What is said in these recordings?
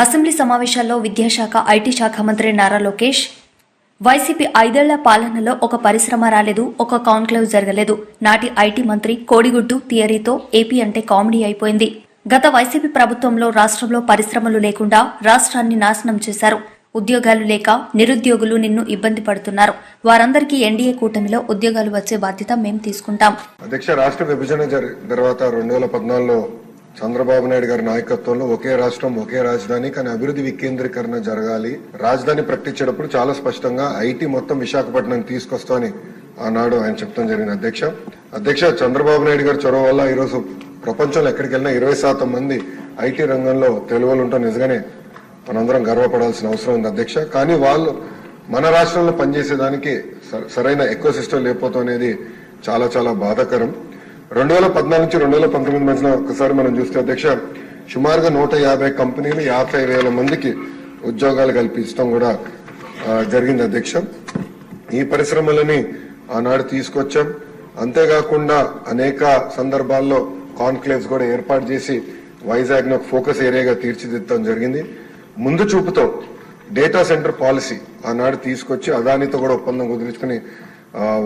Assembly సమావేశాల్లో విద్యాశాఖ IT శాఖ మంత్రి నారా లోకేష్ వైసీపీ 5 ఏళ్ల పాలనలో ఒక పరిశ్రమ రాలేదు, ఒక కాన్క్లేవ్ జరగలేదు. నాటి ఐటీ మంత్రి కోడిగుడ్డు థియరీతో ఏపీ అంటే కామెడీ అయిపోయింది. గత వైసీపీ ప్రభుత్వంలో రాష్ట్రంలో పరిశ్రమలు లేకుండా రాష్ట్రాన్ని నాశనం చేశారు. ఉద్యోగాలు లేక నిరుద్యోగులు నిన్ను ఇబ్బంది పడుతున్నారు. వారందరికీ ఎన్డీఏ కూటమిలో ఉద్యోగాలు వచ్చే బాధ్యత మేం తీసుకుంటాం. అధ్యక్ష, రాష్ట్ర విభజన తర్వాత 2014లో చంద్రబాబు నాయుడు గారి నాయకత్వంలో ఒకే రాష్ట్రం ఒకే రాజధాని కానీ అభివృద్ధి వికేంద్రీకరణ జరగాలి. రాజధాని ప్రకటించేటప్పుడు చాలా స్పష్టంగా ఐటీ మొత్తం విశాఖపట్నం తీసుకొస్తామని ఆనాడు ఆయన చెప్తాం జరిగింది. అధ్యక్ష చంద్రబాబు నాయుడు గారి చొరవ వల్ల ఈరోజు ప్రపంచంలో ఎక్కడికి వెళ్ళినా 20% మంది ఐటీ రంగంలో తెలుగులు ఉంటాం. నిజంగానే మనందరం గర్వపడాల్సిన అవసరం ఉంది అధ్యక్ష. కానీ వాళ్ళు మన రాష్ట్రంలో పనిచేసేదానికి సరైన ఎకో సిస్టమ్ లేకపోవడం అనేది చాలా చాలా బాధాకరం. 2014 నుంచి 2019 మధ్యన ఒకసారి మనం చూస్తే అధ్యక్ష, సుమారుగా 150 కంపెనీలు 50,000 మందికి ఉద్యోగాలు కల్పించడం కూడా జరిగింది అధ్యక్ష. ఈ పరిశ్రమలని ఆనాడు తీసుకొచ్చాం. అంతేకాకుండా అనేక సందర్భాల్లో కాన్క్లేవ్స్ కూడా ఏర్పాటు చేసి వైజాగ్ ను ఫోకస్ ఏరియాగా తీర్చిదిద్దడం జరిగింది. ముందు చూపుతో డేటా సెంటర్ పాలసీ ఆనాడు తీసుకొచ్చి అదానితో కూడా ఒప్పందం కుదుర్చుకుని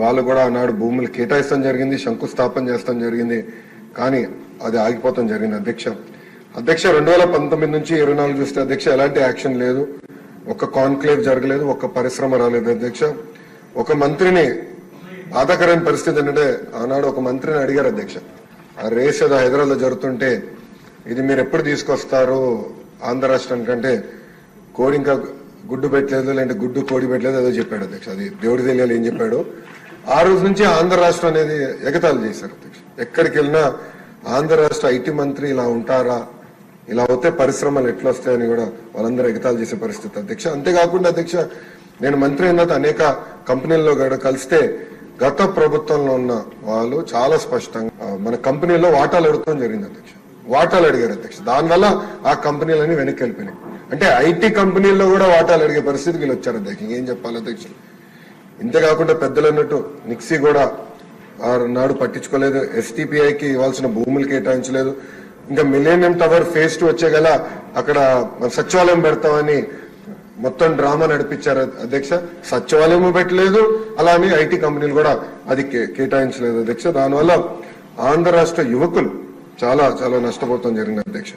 వాళ్ళు కూడా ఆనాడు భూములు కేటాయిస్తాం జరిగింది, శంకుస్థాపన చేస్తాం జరిగింది. కానీ అది ఆగిపోతాం జరిగింది అధ్యక్ష. 2019 నుంచి 24 చూస్తే అధ్యక్ష ఎలాంటి యాక్షన్ లేదు, ఒక్క కాన్క్లేవ్ జరగలేదు, ఒక్క పరిశ్రమ రాలేదు అధ్యక్ష. ఒక మంత్రిని బాధాకరమైన పరిస్థితి ఏంటంటే ఆనాడు ఒక మంత్రిని అడిగారు అధ్యక్ష, ఆ రేస్ ఏదో హైదరాబాద్ లో జరుగుతుంటే ఇది మీరు ఎప్పుడు తీసుకొస్తారు ఆంధ్ర రాష్ట్రానికంటే కోడి ఇంకా గుడ్డు పెట్టలేదు, లేదంటే గుడ్డు కోడి పెట్టలేదు ఏదో చెప్పాడు అధ్యక్ష. అది దేవుడి తెలియాలి ఏం చెప్పాడు. ఆ రోజు నుంచి ఆంధ్ర రాష్ట్రం అనేది ఎగతాళి చేశారు అధ్యక్ష. ఎక్కడికి వెళ్ళినా ఆంధ్ర రాష్ట్ర ఐటీ మంత్రి ఇలా ఉంటారా, ఇలా అవుతే పరిశ్రమలు ఎట్లా వస్తాయని కూడా వాళ్ళందరూ ఎగతాళి చేసే పరిస్థితి అధ్యక్ష. అంతేకాకుండా అధ్యక్ష, నేను మంత్రి అయిన తర్వాత అనేక కంపెనీల్లో కలిస్తే గత ప్రభుత్వంలో ఉన్న వాళ్ళు చాలా స్పష్టంగా మన కంపెనీలో వాటాలు అడగడం జరిగింది అధ్యక్ష. వాటాలు అడిగారు అధ్యక్ష. దానివల్ల ఆ కంపెనీలన్నీ వెనక్కి వెళ్ళిపోయినాయి. అంటే ఐటీ కంపెనీల్లో కూడా వాటాలు అడిగే పరిస్థితి వీళ్ళు వచ్చారు అధ్యక్ష. ఏం చెప్పాలి అధ్యక్ష. ఇంతేకాకుండా పెద్దలు అన్నట్టు నిక్సీ కూడా నాడు పట్టించుకోలేదు, ఎస్టీపీఐకి ఇవ్వాల్సిన భూములు కేటాయించలేదు. ఇంకా మిలేనియం టవర్ ఫేజ్ 2 వచ్చే గల అక్కడ సచివాలయం పెడతామని మొత్తం డ్రామా నడిపించారు అధ్యక్ష. సచివాలయం పెట్టలేదు, అలానే ఐటీ కంపెనీలు కూడా అది కేటాయించలేదు అధ్యక్ష. దానివల్ల ఆంధ్ర రాష్ట్ర యువకులు చాలా చాలా నష్టపోతాం జరిగింది అధ్యక్ష.